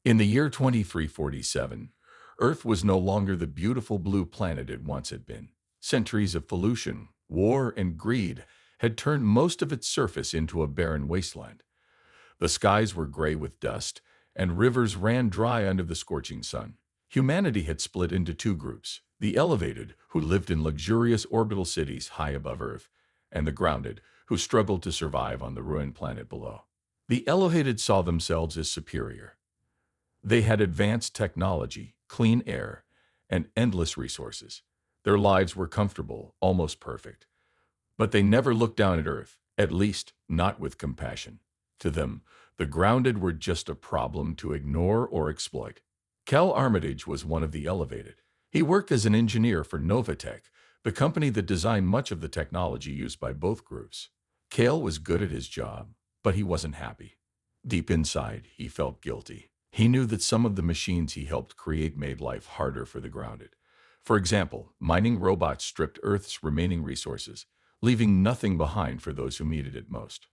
In the year 2347, Earth was no longer the beautiful blue planet it once had been. Centuries of pollution, war, and greed had turned most of its surface into a barren wasteland. The skies were gray with dust, and rivers ran dry under the scorching sun. Humanity had split into two groups: the elevated, who lived in luxurious orbital cities high above Earth, and the grounded, who struggled to survive on the ruined planet below. The elevated saw themselves as superior. They had advanced technology, clean air, and endless resources. Their lives were comfortable, almost perfect. But they never looked down at Earth, at least not with compassion. To them, the grounded were just a problem to ignore or exploit. Cal Armitage was one of the elevated. He worked as an engineer for Novatech, the company that designed much of the technology used by both groups. Cale was good at his job, but he wasn't happy. Deep inside, he felt guilty. He knew that some of the machines he helped create made life harder for the grounded. For example, mining robots stripped Earth's remaining resources, leaving nothing behind for those who needed it most.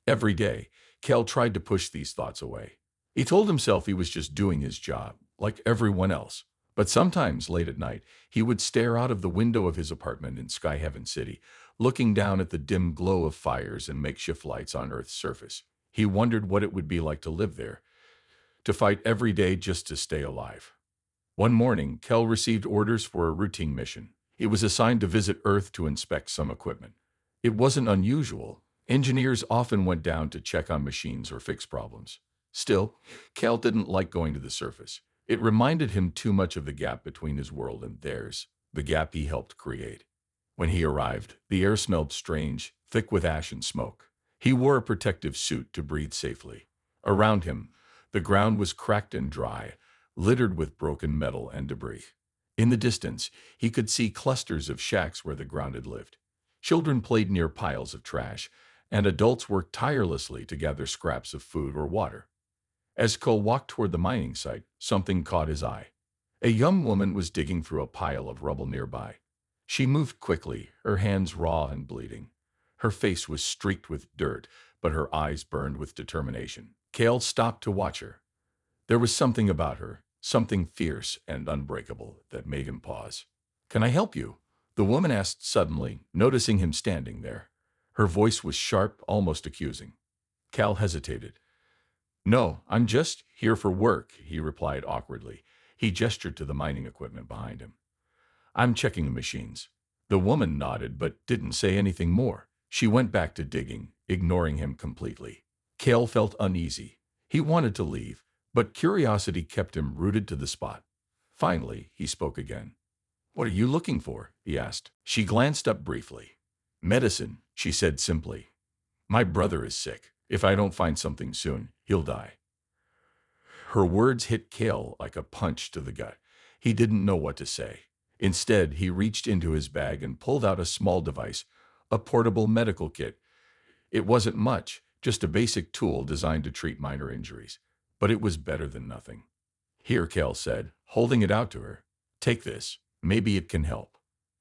Every day, Cal tried to push these thoughts away. He told himself he was just doing his job, like everyone else. But sometimes, late at night, he would stare out of the window of his apartment in Sky Heaven City, looking down at the dim glow of fires and makeshift lights on Earth's surface. He wondered what it would be like to live there, to fight every day just to stay alive. One morning, Kel received orders for a routine mission. He was assigned to visit Earth to inspect some equipment. It wasn't unusual. Engineers often went down to check on machines or fix problems. Still, Kel didn't like going to the surface. It reminded him too much of the gap between his world and theirs, the gap he helped create. When he arrived, the air smelled strange, thick with ash and smoke. He wore a protective suit to breathe safely. Around him, the ground was cracked and dry, littered with broken metal and debris. In the distance, he could see clusters of shacks where the grounded lived. Children played near piles of trash, and adults worked tirelessly to gather scraps of food or water. As Cole walked toward the mining site, something caught his eye. A young woman was digging through a pile of rubble nearby. She moved quickly, her hands raw and bleeding. Her face was streaked with dirt, but her eyes burned with determination. Cale stopped to watch her. There was something about her, something fierce and unbreakable, that made him pause. "Can I help you?" the woman asked suddenly, noticing him standing there. Her voice was sharp, almost accusing. Cal hesitated. "No, I'm just here for work," he replied awkwardly. He gestured to the mining equipment behind him. "I'm checking the machines." The woman nodded but didn't say anything more. She went back to digging, ignoring him completely. Cale felt uneasy. He wanted to leave, but curiosity kept him rooted to the spot. Finally, he spoke again. "What are you looking for?" he asked. She glanced up briefly. "Medicine," she said simply. "My brother is sick. If I don't find something soon, he'll die." Her words hit Cale like a punch to the gut. He didn't know what to say. Instead, he reached into his bag and pulled out a small device, a portable medical kit. It wasn't much, just a basic tool designed to treat minor injuries. But it was better than nothing. "Here," Cale said, holding it out to her. "Take this. Maybe it can help."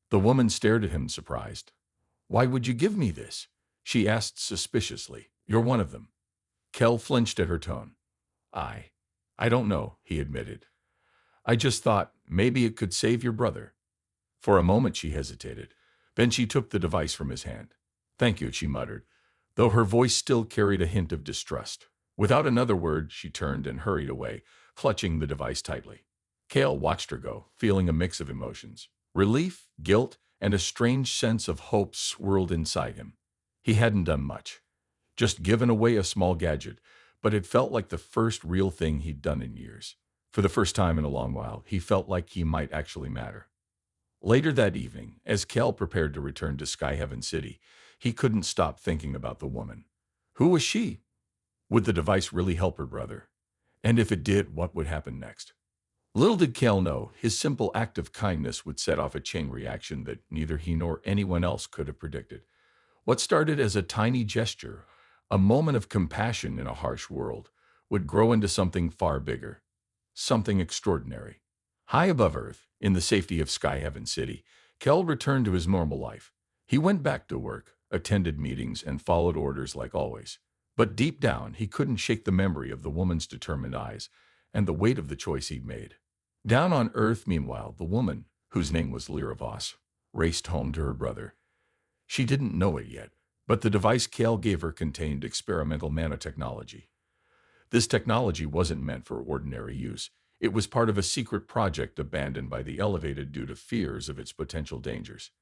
The woman stared at him, surprised. "Why would you give me this?" she asked suspiciously. "You're one of them." Kel flinched at her tone. I don't know," he admitted. "I just thought maybe it could save your brother." For a moment she hesitated. Then she took the device from his hand. "Thank you," she muttered, though her voice still carried a hint of distrust. Without another word, she turned and hurried away, clutching the device tightly. Cale watched her go, feeling a mix of emotions. Relief, guilt, and a strange sense of hope swirled inside him. He hadn't done much, just given away a small gadget, but it felt like the first real thing he'd done in years. For the first time in a long while, he felt like he might actually matter. Later that evening, as Cal prepared to return to Sky Heaven City, he couldn't stop thinking about the woman. Who was she? Would the device really help her brother? And if it did, what would happen next? Little did Cal know, his simple act of kindness would set off a chain reaction that neither he nor anyone else could have predicted. What started as a tiny gesture, a moment of compassion in a harsh world, would grow into something far bigger, something extraordinary. High above Earth, in the safety of Sky Heaven City, Kel returned to his normal life. He went back to work, attended meetings, and followed orders like always. But deep down, he couldn't shake the memory of the woman's determined eyes and the weight of the choice he'd made. Down on Earth, meanwhile, the woman, whose name was Lyra Voss, raced home to her brother. She didn't know it yet, but the device Kale gave her contained experimental nanotechnology. This technology wasn't meant for ordinary use. It was part of a secret project abandoned by the Elevated due to fears of its potential dangers.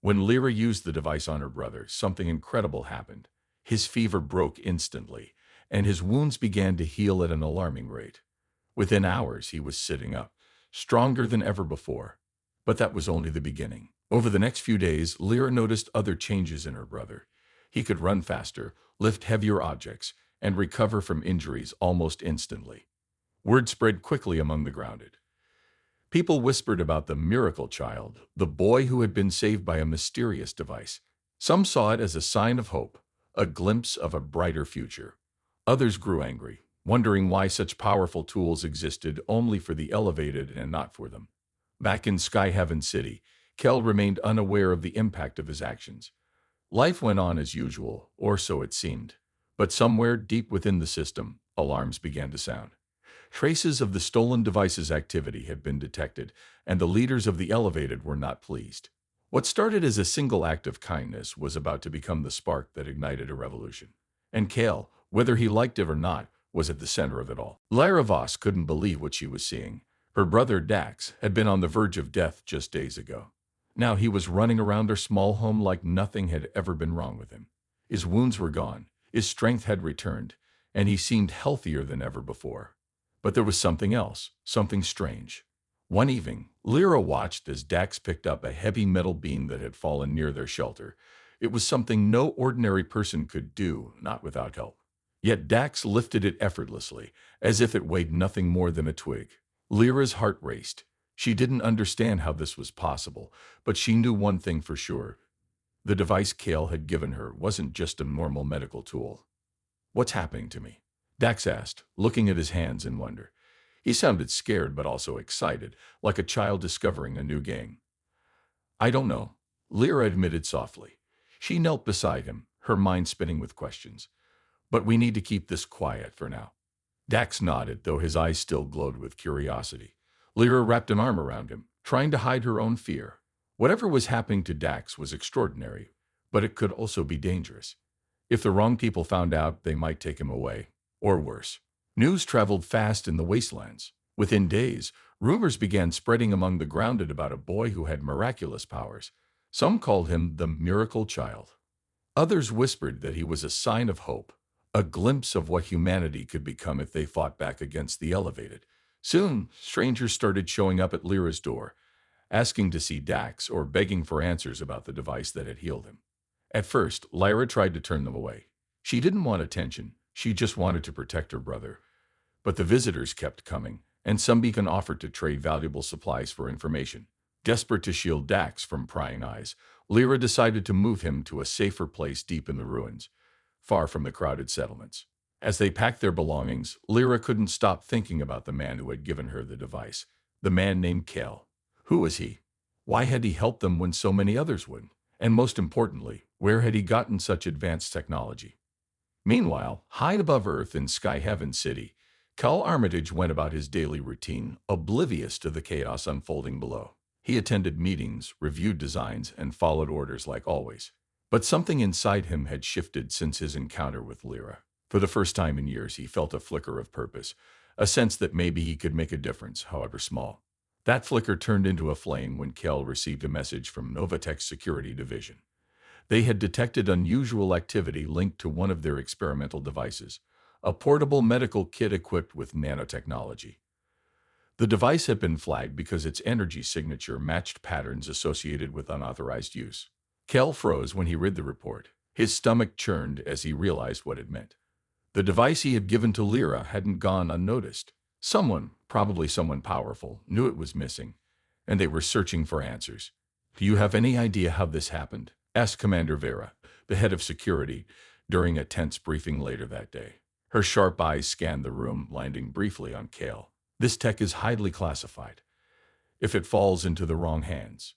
When Lyra used the device on her brother, something incredible happened. His fever broke instantly, and his wounds began to heal at an alarming rate. Within hours, he was sitting up, stronger than ever before. But that was only the beginning. Over the next few days, Lyra noticed other changes in her brother. He could run faster, lift heavier objects, and recover from injuries almost instantly. Word spread quickly among the grounded. People whispered about the miracle child, the boy who had been saved by a mysterious device. Some saw it as a sign of hope, a glimpse of a brighter future. Others grew angry, wondering why such powerful tools existed only for the elevated and not for them. Back in Sky Heaven City, Kel remained unaware of the impact of his actions. Life went on as usual, or so it seemed. But somewhere deep within the system, alarms began to sound. Traces of the stolen device's activity had been detected, and the leaders of the Elevated were not pleased. What started as a single act of kindness was about to become the spark that ignited a revolution. And Kale, whether he liked it or not, was at the center of it all. Lyra Voss couldn't believe what she was seeing. Her brother Dax had been on the verge of death just days ago. Now he was running around their small home like nothing had ever been wrong with him. His wounds were gone, his strength had returned, and he seemed healthier than ever before. But there was something else, something strange. One evening, Lyra watched as Dax picked up a heavy metal beam that had fallen near their shelter. It was something no ordinary person could do, not without help. Yet Dax lifted it effortlessly, as if it weighed nothing more than a twig. Lyra's heart raced. She didn't understand how this was possible, but she knew one thing for sure. The device Kale had given her wasn't just a normal medical tool. "What's happening to me?" Dax asked, looking at his hands in wonder. He sounded scared but also excited, like a child discovering a new game. "I don't know," Lyra admitted softly. She knelt beside him, her mind spinning with questions. "But we need to keep this quiet for now." Dax nodded, though his eyes still glowed with curiosity. Lyra wrapped an arm around him, trying to hide her own fear. Whatever was happening to Dax was extraordinary, but it could also be dangerous. If the wrong people found out, they might take him away. Or worse. News traveled fast in the wastelands. Within days, rumors began spreading among the grounded about a boy who had miraculous powers. Some called him the miracle child. Others whispered that he was a sign of hope, a glimpse of what humanity could become if they fought back against the Elevated. Soon, strangers started showing up at Lyra's door, asking to see Dax or begging for answers about the device that had healed him. At first, Lyra tried to turn them away. She didn't want attention. She just wanted to protect her brother. But the visitors kept coming, and some even offered to trade valuable supplies for information. Desperate to shield Dax from prying eyes, Lyra decided to move him to a safer place deep in the ruins, far from the crowded settlements. As they packed their belongings, Lyra couldn't stop thinking about the man who had given her the device, the man named Kale. Who was he? Why had he helped them when so many others wouldn't? And most importantly, where had he gotten such advanced technology? Meanwhile, high above Earth in Sky Heaven City, Cal Armitage went about his daily routine, oblivious to the chaos unfolding below. He attended meetings, reviewed designs, and followed orders like always. But something inside him had shifted since his encounter with Lyra. For the first time in years, he felt a flicker of purpose, a sense that maybe he could make a difference, however small. That flicker turned into a flame when Kel received a message from Novatech's security division. They had detected unusual activity linked to one of their experimental devices, a portable medical kit equipped with nanotechnology. The device had been flagged because its energy signature matched patterns associated with unauthorized use. Kel froze when he read the report. His stomach churned as he realized what it meant. The device he had given to Lyra hadn't gone unnoticed. Someone, probably someone powerful, knew it was missing, and they were searching for answers. "Do you have any idea how this happened?" asked Commander Vera, the head of security, during a tense briefing later that day. Her sharp eyes scanned the room, landing briefly on Kale. "This tech is highly classified. If it falls into the wrong hands,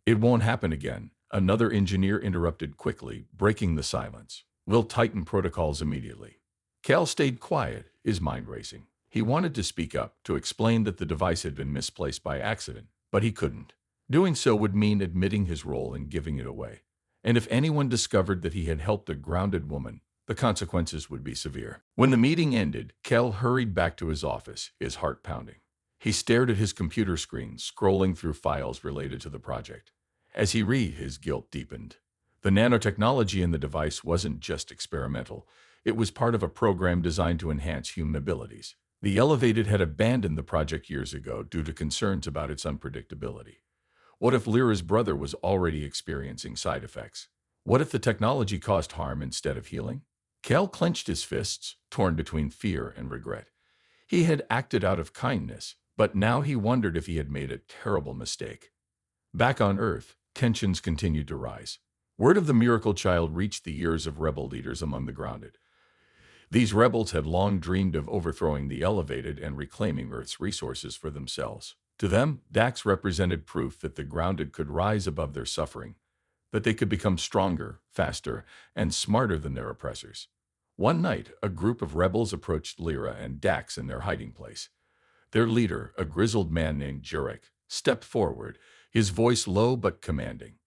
it won't happen again," another engineer interrupted quickly, breaking the silence. "We'll tighten protocols immediately." Kale stayed quiet, his mind racing. He wanted to speak up, to explain that the device had been misplaced by accident, but he couldn't. Doing so would mean admitting his role in giving it away. And if anyone discovered that he had helped a grounded woman, the consequences would be severe. When the meeting ended, Kel hurried back to his office, his heart pounding. He stared at his computer screen, scrolling through files related to the project. As he read, his guilt deepened. The nanotechnology in the device wasn't just experimental. It was part of a program designed to enhance human abilities. The Elevated had abandoned the project years ago due to concerns about its unpredictability. What if Lyra's brother was already experiencing side effects? What if the technology caused harm instead of healing? Kel clenched his fists, torn between fear and regret. He had acted out of kindness, but now he wondered if he had made a terrible mistake. Back on Earth, tensions continued to rise. Word of the miracle child reached the ears of rebel leaders among the grounded. These rebels had long dreamed of overthrowing the Elevated and reclaiming Earth's resources for themselves. To them, Dax represented proof that the grounded could rise above their suffering, that they could become stronger, faster, and smarter than their oppressors. One night, a group of rebels approached Lyra and Dax in their hiding place. Their leader, a grizzled man named Jurek, stepped forward, his voice low but commanding.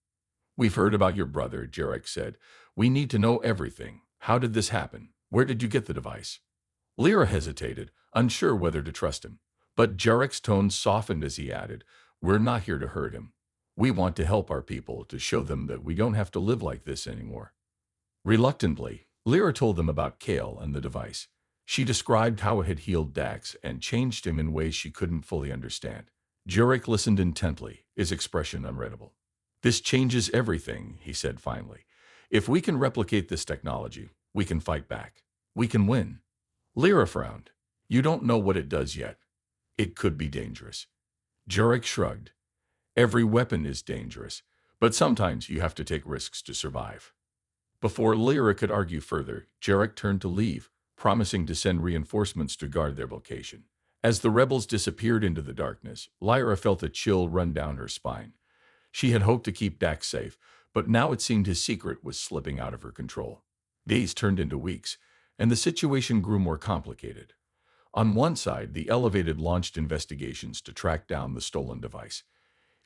"We've heard about your brother," Jurek said. "We need to know everything. How did this happen? Where did you get the device?" Lyra hesitated, unsure whether to trust him. But Jurek's tone softened as he added, "We're not here to hurt him. We want to help our people, to show them that we don't have to live like this anymore." Reluctantly, Lyra told them about Kale and the device. She described how it had healed Dax and changed him in ways she couldn't fully understand. Jurek listened intently, his expression unreadable. "This changes everything," he said finally. "If we can replicate this technology, we can fight back. We can win." Lyra frowned. "You don't know what it does yet. It could be dangerous." Jurek shrugged. "Every weapon is dangerous, but sometimes you have to take risks to survive." Before Lyra could argue further, Jurek turned to leave, promising to send reinforcements to guard their location. As the rebels disappeared into the darkness, Lyra felt a chill run down her spine. She had hoped to keep Dax safe, but now it seemed his secret was slipping out of her control. Days turned into weeks, and the situation grew more complicated. On one side, the Elevated launched investigations to track down the stolen device.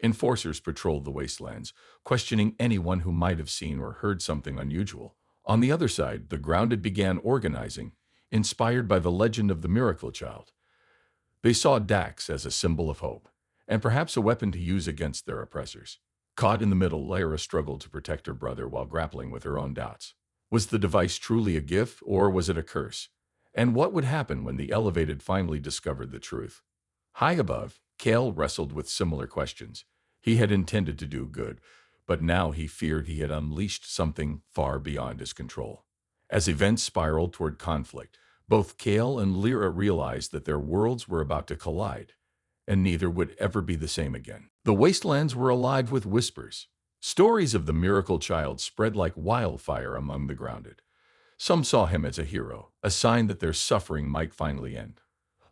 Enforcers patrolled the wastelands, questioning anyone who might have seen or heard something unusual. On the other side, the grounded began organizing, inspired by the legend of the miracle child. They saw Dax as a symbol of hope, and perhaps a weapon to use against their oppressors. Caught in the middle, Lyra struggled to protect her brother while grappling with her own doubts. Was the device truly a gift, or was it a curse? And what would happen when the Elevated finally discovered the truth? High above, Kale wrestled with similar questions. He had intended to do good, but now he feared he had unleashed something far beyond his control. As events spiraled toward conflict, both Kale and Lyra realized that their worlds were about to collide, and neither would ever be the same again. The wastelands were alive with whispers. Stories of the miracle child spread like wildfire among the grounded. Some saw him as a hero, a sign that their suffering might finally end.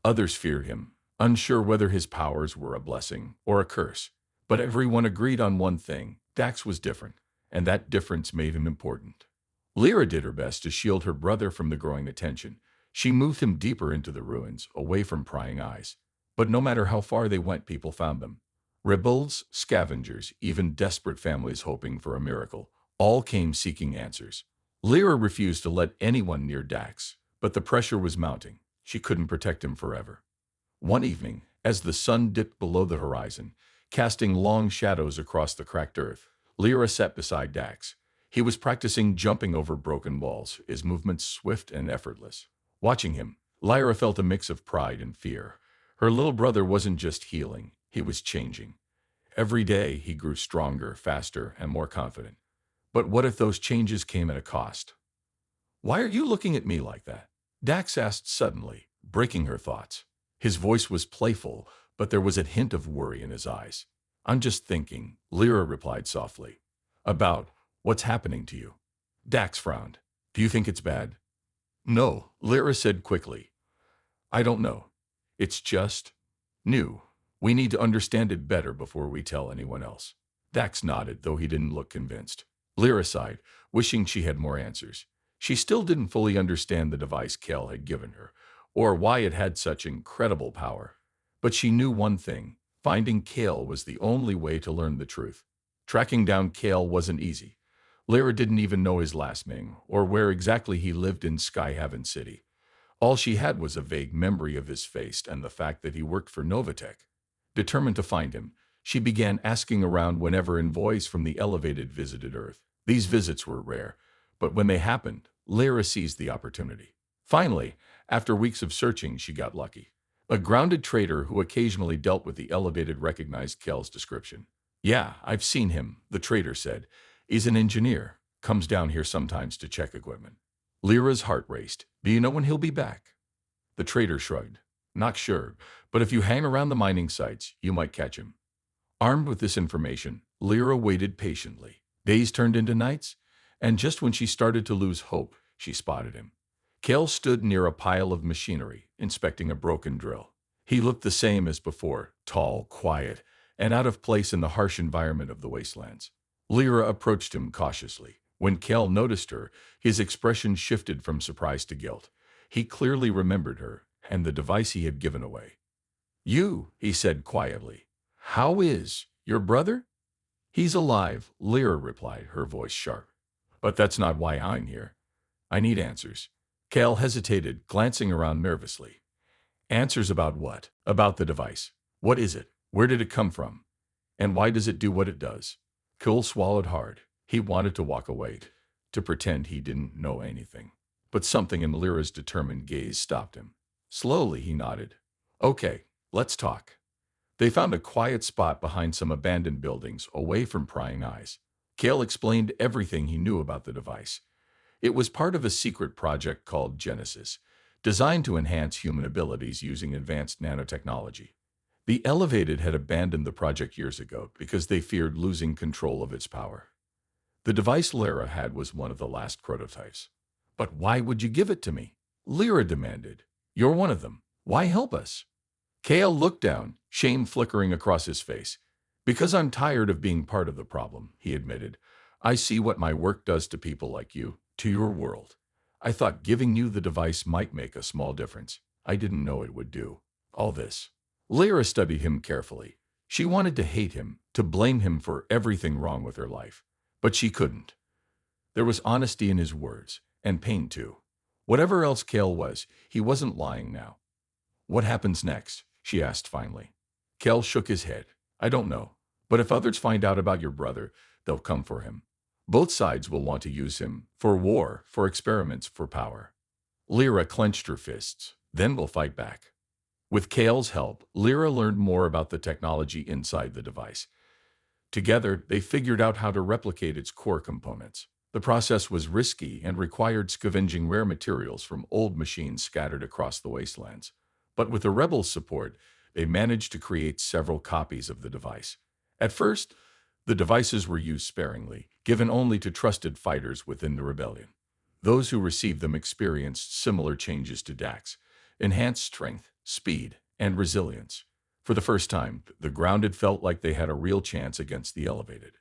Others feared him, unsure whether his powers were a blessing or a curse. But everyone agreed on one thing: Dax was different, and that difference made him important. Lyra did her best to shield her brother from the growing attention. She moved him deeper into the ruins, away from prying eyes. But no matter how far they went, people found them. Rebels, scavengers, even desperate families hoping for a miracle, all came seeking answers. Lyra refused to let anyone near Dax, but the pressure was mounting. She couldn't protect him forever. One evening, as the sun dipped below the horizon, casting long shadows across the cracked earth, Lyra sat beside Dax. He was practicing jumping over broken walls, his movements swift and effortless. Watching him, Lyra felt a mix of pride and fear. Her little brother wasn't just healing, he was changing. Every day, he grew stronger, faster, and more confident. But what if those changes came at a cost? "Why are you looking at me like that?" Dax asked suddenly, breaking her thoughts. His voice was playful, but there was a hint of worry in his eyes. "I'm just thinking," Lyra replied softly. "About what's happening to you." Dax frowned. "Do you think it's bad?" "No," Lyra said quickly. "I don't know. It's just new. We need to understand it better before we tell anyone else." Dax nodded, though he didn't look convinced. Lyra sighed, wishing she had more answers. She still didn't fully understand the device Kel had given her, or why it had such incredible power. But she knew one thing: finding Kale was the only way to learn the truth. Tracking down Kale wasn't easy. Lyra didn't even know his last name or where exactly he lived in Skyhaven City. All she had was a vague memory of his face and the fact that he worked for Novatech. Determined to find him, she began asking around whenever envoys from the elevated visited Earth. These visits were rare, but when they happened, Lyra seized the opportunity. Finally, after weeks of searching, she got lucky. A grounded trader who occasionally dealt with the elevated recognized Kel's description. "Yeah, I've seen him," the trader said. "He's an engineer. Comes down here sometimes to check equipment." Lyra's heart raced. "Do you know when he'll be back?" The trader shrugged. "Not sure, but if you hang around the mining sites, you might catch him." Armed with this information, Lyra waited patiently. Days turned into nights, and just when she started to lose hope, she spotted him. Kel stood near a pile of machinery, inspecting a broken drill. He looked the same as before, tall, quiet, and out of place in the harsh environment of the wastelands. Lyra approached him cautiously. When Kel noticed her, his expression shifted from surprise to guilt. He clearly remembered her and the device he had given away. "You," he said quietly. "How is your brother?" "He's alive," Lyra replied, her voice sharp. "But that's not why I'm here. I need answers." Kel hesitated, glancing around nervously. "Answers about what?" "About the device. What is it? Where did it come from? And why does it do what it does?" Kel swallowed hard. He wanted to walk away, to pretend he didn't know anything. But something in Lyra's determined gaze stopped him. Slowly, he nodded. "Okay, let's talk." They found a quiet spot behind some abandoned buildings, away from prying eyes. Kale explained everything he knew about the device. It was part of a secret project called Genesis, designed to enhance human abilities using advanced nanotechnology. The Elevated had abandoned the project years ago because they feared losing control of its power. The device Lyra had was one of the last prototypes. "But why would you give it to me?" Lyra demanded. "You're one of them. Why help us?" Kale looked down, shame flickering across his face. "Because I'm tired of being part of the problem," he admitted. "I see what my work does to people like you, to your world. I thought giving you the device might make a small difference. I didn't know it would do all this." Lyra studied him carefully. She wanted to hate him, to blame him for everything wrong with her life. But she couldn't. There was honesty in his words, and pain too. Whatever else Kale was, he wasn't lying now. "What happens next?" she asked finally. Kel shook his head. "I don't know. But if others find out about your brother, they'll come for him. Both sides will want to use him, for war, for experiments, for power." Lyra clenched her fists. "Then we'll fight back." With Kale's help, Lyra learned more about the technology inside the device. Together, they figured out how to replicate its core components. The process was risky and required scavenging rare materials from old machines scattered across the wastelands. But with the rebels' support, they managed to create several copies of the device. At first, the devices were used sparingly, given only to trusted fighters within the rebellion. Those who received them experienced similar changes to Dax: enhanced strength, speed, and resilience. For the first time, the grounded felt like they had a real chance against the elevated.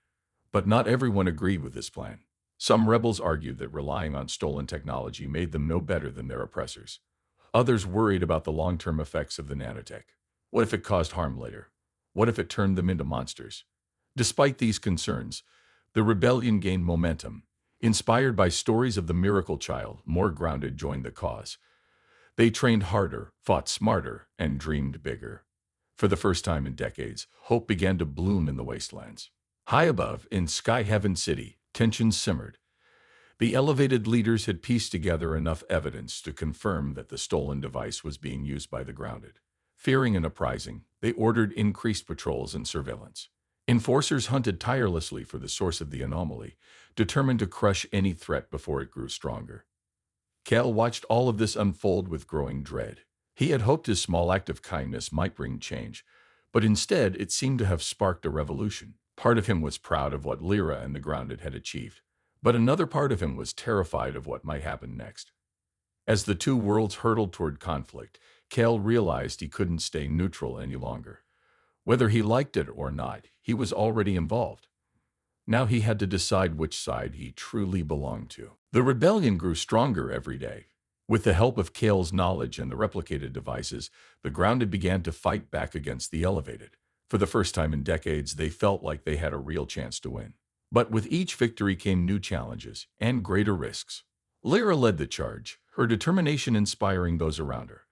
But not everyone agreed with this plan. Some rebels argued that relying on stolen technology made them no better than their oppressors. Others worried about the long-term effects of the nanotech. What if it caused harm later? What if it turned them into monsters? Despite these concerns, the rebellion gained momentum. Inspired by stories of the miracle child, more grounded joined the cause. They trained harder, fought smarter, and dreamed bigger. For the first time in decades, hope began to bloom in the wastelands. High above, in Skyhaven City, tensions simmered. The elevated leaders had pieced together enough evidence to confirm that the stolen device was being used by the grounded. Fearing an uprising, they ordered increased patrols and surveillance. Enforcers hunted tirelessly for the source of the anomaly, determined to crush any threat before it grew stronger. Kel watched all of this unfold with growing dread. He had hoped his small act of kindness might bring change, but instead it seemed to have sparked a revolution. Part of him was proud of what Lyra and the grounded had achieved, but another part of him was terrified of what might happen next. As the two worlds hurtled toward conflict, Kel realized he couldn't stay neutral any longer. Whether he liked it or not, he was already involved. Now he had to decide which side he truly belonged to. The rebellion grew stronger every day. With the help of Kale's knowledge and the replicated devices, the grounded began to fight back against the elevated. For the first time in decades, they felt like they had a real chance to win. But with each victory came new challenges and greater risks. Lyra led the charge, her determination inspiring those around her.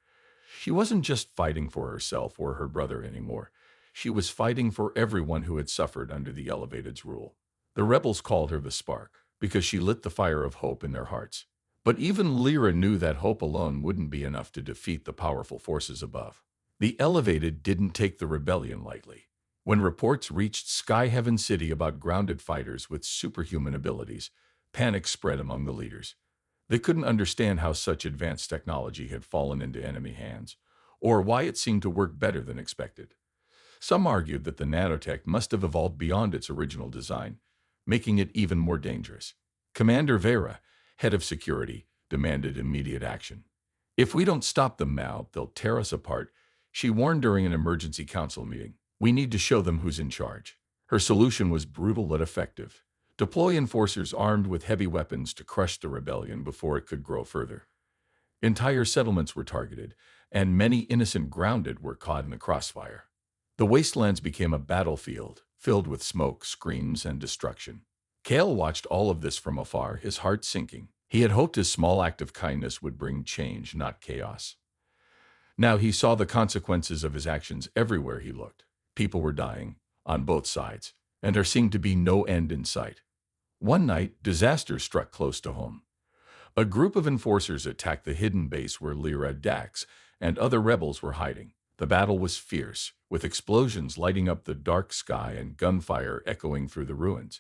She wasn't just fighting for herself or her brother anymore. She was fighting for everyone who had suffered under the Elevated's rule. The rebels called her the Spark because she lit the fire of hope in their hearts. But even Lyra knew that hope alone wouldn't be enough to defeat the powerful forces above. The Elevated didn't take the rebellion lightly. When reports reached Sky Heaven City about grounded fighters with superhuman abilities, panic spread among the leaders. They couldn't understand how such advanced technology had fallen into enemy hands, or why it seemed to work better than expected. Some argued that the nanotech must have evolved beyond its original design, making it even more dangerous. Commander Vera, head of security, demanded immediate action. If we don't stop them now, they'll tear us apart, she warned during an emergency council meeting. We need to show them who's in charge. Her solution was brutal but effective. Deploy enforcers armed with heavy weapons to crush the rebellion before it could grow further. Entire settlements were targeted, and many innocent grounded were caught in the crossfire. The wastelands became a battlefield, filled with smoke, screams, and destruction. Kale watched all of this from afar, his heart sinking. He had hoped his small act of kindness would bring change, not chaos. Now he saw the consequences of his actions everywhere he looked. People were dying, on both sides, and there seemed to be no end in sight. One night, disaster struck close to home. A group of enforcers attacked the hidden base where Lyra, Dax, and other rebels were hiding. The battle was fierce, with explosions lighting up the dark sky and gunfire echoing through the ruins.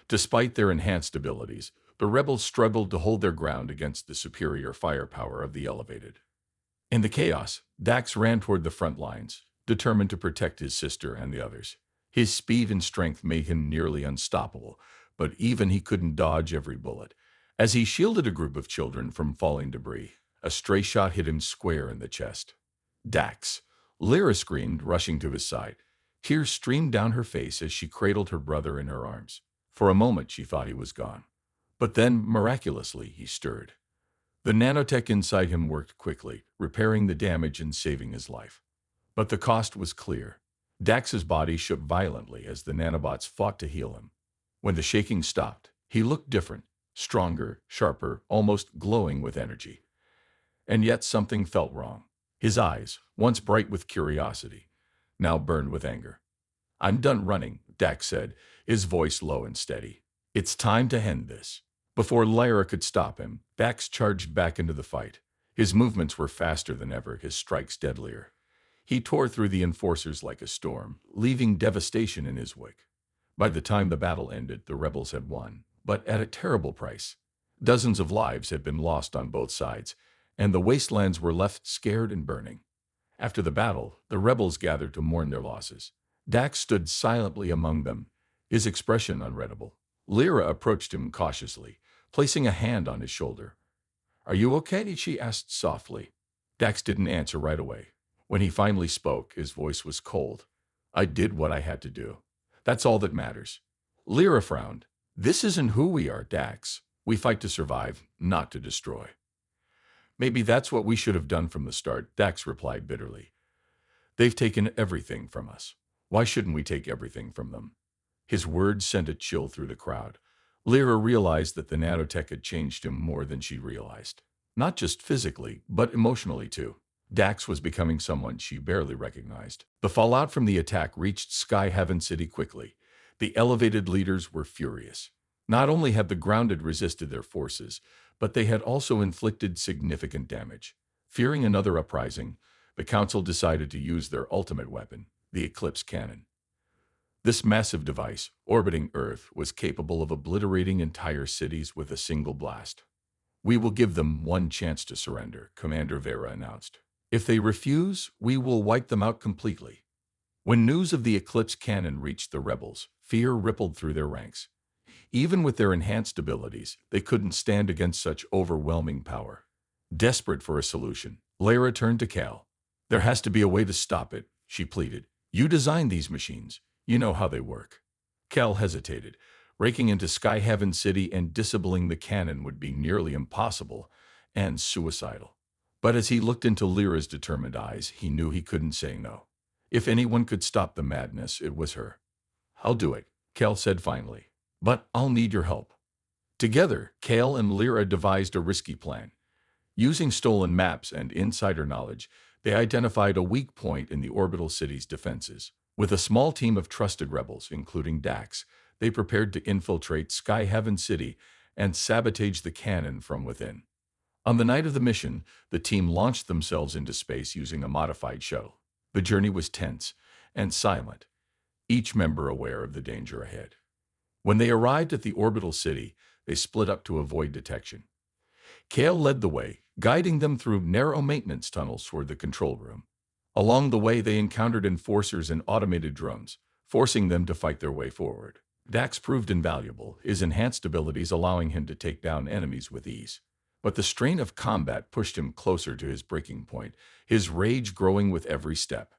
Despite their enhanced abilities, the rebels struggled to hold their ground against the superior firepower of the Elevated. In the chaos, Dax ran toward the front lines, determined to protect his sister and the others. His speed and strength made him nearly unstoppable, but even he couldn't dodge every bullet. As he shielded a group of children from falling debris, a stray shot hit him square in the chest. Dax! Lyra screamed, rushing to his side. Tears streamed down her face as she cradled her brother in her arms. For a moment, she thought he was gone. But then, miraculously, he stirred. The nanotech inside him worked quickly, repairing the damage and saving his life. But the cost was clear. Dax's body shook violently as the nanobots fought to heal him. When the shaking stopped, he looked different, stronger, sharper, almost glowing with energy. And yet something felt wrong. His eyes, once bright with curiosity, now burned with anger. I'm done running, Dax said, his voice low and steady. It's time to end this. Before Lyra could stop him, Dax charged back into the fight. His movements were faster than ever, his strikes deadlier. He tore through the enforcers like a storm, leaving devastation in his wake. By the time the battle ended, the rebels had won, but at a terrible price. Dozens of lives had been lost on both sides, and the wastelands were left scared and burning. After the battle, the rebels gathered to mourn their losses. Dax stood silently among them, his expression unreadable. Lyra approached him cautiously, placing a hand on his shoulder. Are you okay? She asked softly. Dax didn't answer right away. When he finally spoke, his voice was cold. I did what I had to do. That's all that matters. Lyra frowned. This isn't who we are, Dax. We fight to survive, not to destroy. Maybe that's what we should have done from the start, Dax replied bitterly. They've taken everything from us. Why shouldn't we take everything from them? His words sent a chill through the crowd. Lyra realized that the nanotech had changed him more than she realized. Not just physically, but emotionally too. Dax was becoming someone she barely recognized. The fallout from the attack reached Sky Heaven City quickly. The Elevated leaders were furious. Not only had the grounded resisted their forces, but they had also inflicted significant damage. Fearing another uprising, the council decided to use their ultimate weapon, the Eclipse Cannon. This massive device, orbiting Earth, was capable of obliterating entire cities with a single blast. We will give them one chance to surrender, Commander Vera announced. If they refuse, we will wipe them out completely. When news of the Eclipse Cannon reached the rebels, fear rippled through their ranks. Even with their enhanced abilities, they couldn't stand against such overwhelming power. Desperate for a solution, Lyra turned to Cal. There has to be a way to stop it, she pleaded. You designed these machines. You know how they work. Cal hesitated. Breaking into Sky Heaven City and disabling the cannon would be nearly impossible, and suicidal. But as he looked into Lyra's determined eyes, he knew he couldn't say no. If anyone could stop the madness, it was her. "I'll do it," Kel said finally. "But I'll need your help." Together, Kale and Lyra devised a risky plan. Using stolen maps and insider knowledge, they identified a weak point in the orbital city's defenses. With a small team of trusted rebels, including Dax, they prepared to infiltrate Sky Heaven City and sabotage the cannon from within. On the night of the mission, the team launched themselves into space using a modified shuttle. The journey was tense and silent, each member aware of the danger ahead. When they arrived at the orbital city, they split up to avoid detection. Kale led the way, guiding them through narrow maintenance tunnels toward the control room. Along the way, they encountered enforcers and automated drones, forcing them to fight their way forward. Dax proved invaluable, his enhanced abilities allowing him to take down enemies with ease. But the strain of combat pushed him closer to his breaking point, his rage growing with every step.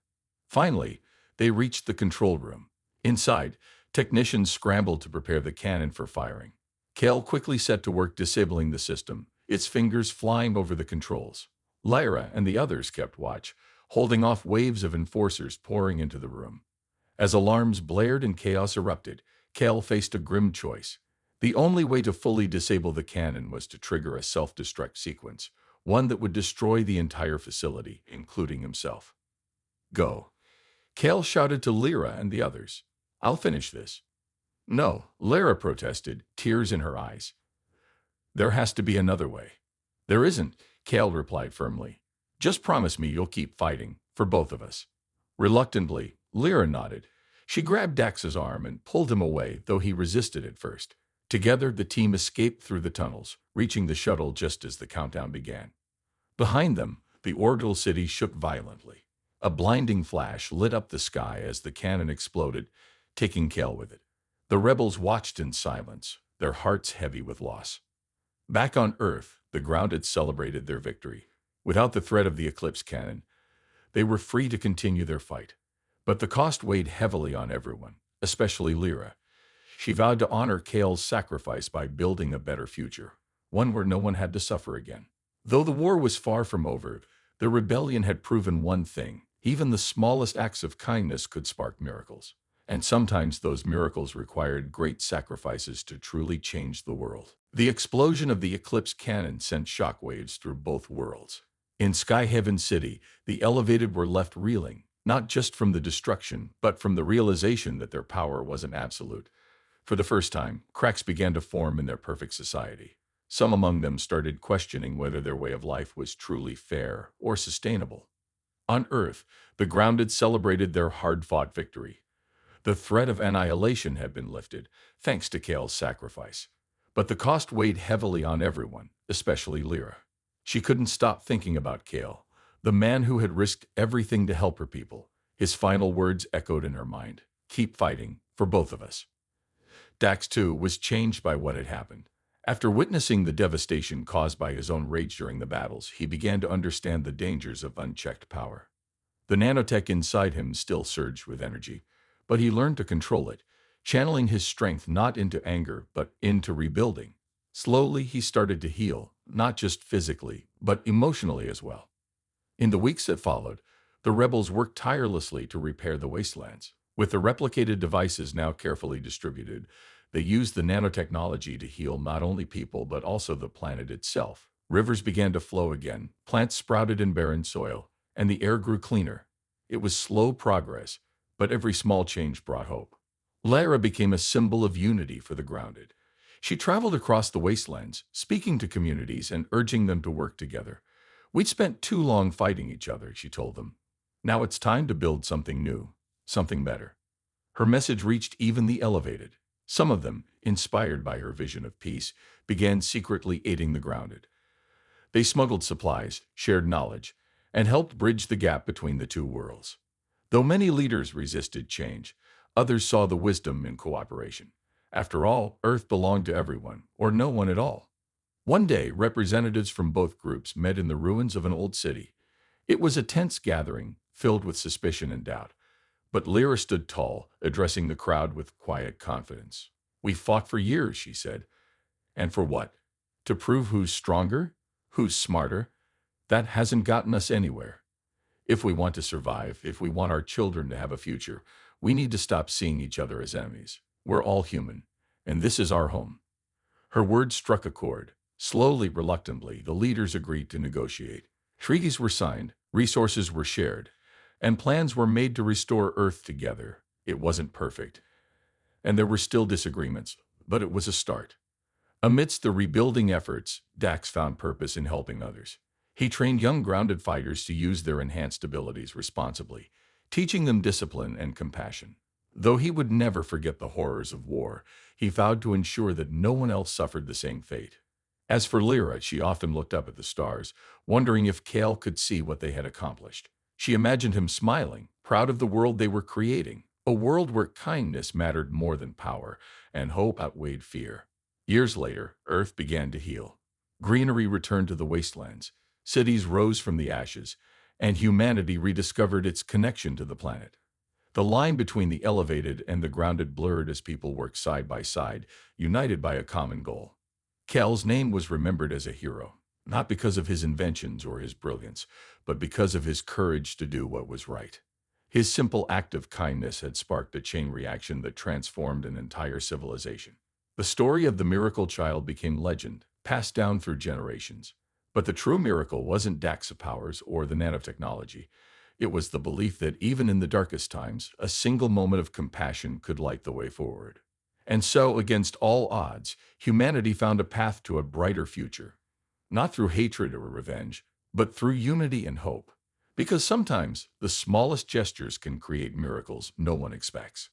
Finally, they reached the control room. Inside, technicians scrambled to prepare the cannon for firing. Kale quickly set to work disabling the system, its fingers flying over the controls. Lyra and the others kept watch, holding off waves of enforcers pouring into the room. As alarms blared and chaos erupted, Kale faced a grim choice. The only way to fully disable the cannon was to trigger a self-destruct sequence, one that would destroy the entire facility, including himself. "Go," Kale shouted to Lyra and the others. "I'll finish this." "No," Lyra protested, tears in her eyes. "There has to be another way." "There isn't," Kale replied firmly. "Just promise me you'll keep fighting, for both of us." Reluctantly, Lyra nodded. She grabbed Dax's arm and pulled him away, though he resisted at first. Together, the team escaped through the tunnels, reaching the shuttle just as the countdown began. Behind them, the orbital city shook violently. A blinding flash lit up the sky as the cannon exploded, taking Kale with it. The rebels watched in silence, their hearts heavy with loss. Back on Earth, the grounded celebrated their victory. Without the threat of the Eclipse cannon, they were free to continue their fight. But the cost weighed heavily on everyone, especially Lyra. She vowed to honor Kale's sacrifice by building a better future, one where no one had to suffer again. Though the war was far from over, the rebellion had proven one thing: even the smallest acts of kindness could spark miracles. And sometimes those miracles required great sacrifices to truly change the world. The explosion of the Eclipse cannon sent shockwaves through both worlds. In Sky Heaven City, the elevated were left reeling, not just from the destruction, but from the realization that their power wasn't absolute. For the first time, cracks began to form in their perfect society. Some among them started questioning whether their way of life was truly fair or sustainable. On Earth, the grounded celebrated their hard-fought victory. The threat of annihilation had been lifted, thanks to Kale's sacrifice. But the cost weighed heavily on everyone, especially Lyra. She couldn't stop thinking about Kale, the man who had risked everything to help her people. His final words echoed in her mind: "Keep fighting, for both of us." Dax, too, was changed by what had happened. After witnessing the devastation caused by his own rage during the battles, he began to understand the dangers of unchecked power. The nanotech inside him still surged with energy, but he learned to control it, channeling his strength not into anger, but into rebuilding. Slowly, he started to heal, not just physically, but emotionally as well. In the weeks that followed, the rebels worked tirelessly to repair the wastelands. With the replicated devices now carefully distributed, they used the nanotechnology to heal not only people but also the planet itself. Rivers began to flow again, plants sprouted in barren soil, and the air grew cleaner. It was slow progress, but every small change brought hope. Lyra became a symbol of unity for the grounded. She traveled across the wastelands, speaking to communities and urging them to work together. "We'd spent too long fighting each other," she told them. "Now it's time to build something new, something better." Her message reached even the elevated. Some of them, inspired by her vision of peace, began secretly aiding the grounded. They smuggled supplies, shared knowledge, and helped bridge the gap between the two worlds. Though many leaders resisted change, others saw the wisdom in cooperation. After all, Earth belonged to everyone, or no one at all. One day, representatives from both groups met in the ruins of an old city. It was a tense gathering, filled with suspicion and doubt. But Lyra stood tall, addressing the crowd with quiet confidence. "We fought for years," she said. "And for what? To prove who's stronger? Who's smarter? That hasn't gotten us anywhere. If we want to survive, if we want our children to have a future, we need to stop seeing each other as enemies. We're all human, and this is our home. Her words struck a chord. Slowly, reluctantly, the leaders agreed to negotiate. Treaties were signed, resources were shared, and plans were made to restore Earth together. It wasn't perfect, and there were still disagreements, but it was a start. Amidst the rebuilding efforts, Dax found purpose in helping others. He trained young grounded fighters to use their enhanced abilities responsibly, teaching them discipline and compassion. Though he would never forget the horrors of war, he vowed to ensure that no one else suffered the same fate. As for Lyra, she often looked up at the stars, wondering if Kale could see what they had accomplished. She imagined him smiling, proud of the world they were creating, a world where kindness mattered more than power, and hope outweighed fear. Years later, Earth began to heal. Greenery returned to the wastelands, cities rose from the ashes, and humanity rediscovered its connection to the planet. The line between the elevated and the grounded blurred as people worked side by side, united by a common goal. Cal's name was remembered as a hero, not because of his inventions or his brilliance, but because of his courage to do what was right. His simple act of kindness had sparked a chain reaction that transformed an entire civilization. The story of the miracle child became legend, passed down through generations. But the true miracle wasn't Dax's powers or the nanotechnology. It was the belief that even in the darkest times, a single moment of compassion could light the way forward. And so, against all odds, humanity found a path to a brighter future. Not through hatred or revenge, but through unity and hope. Because sometimes, the smallest gestures can create miracles no one expects.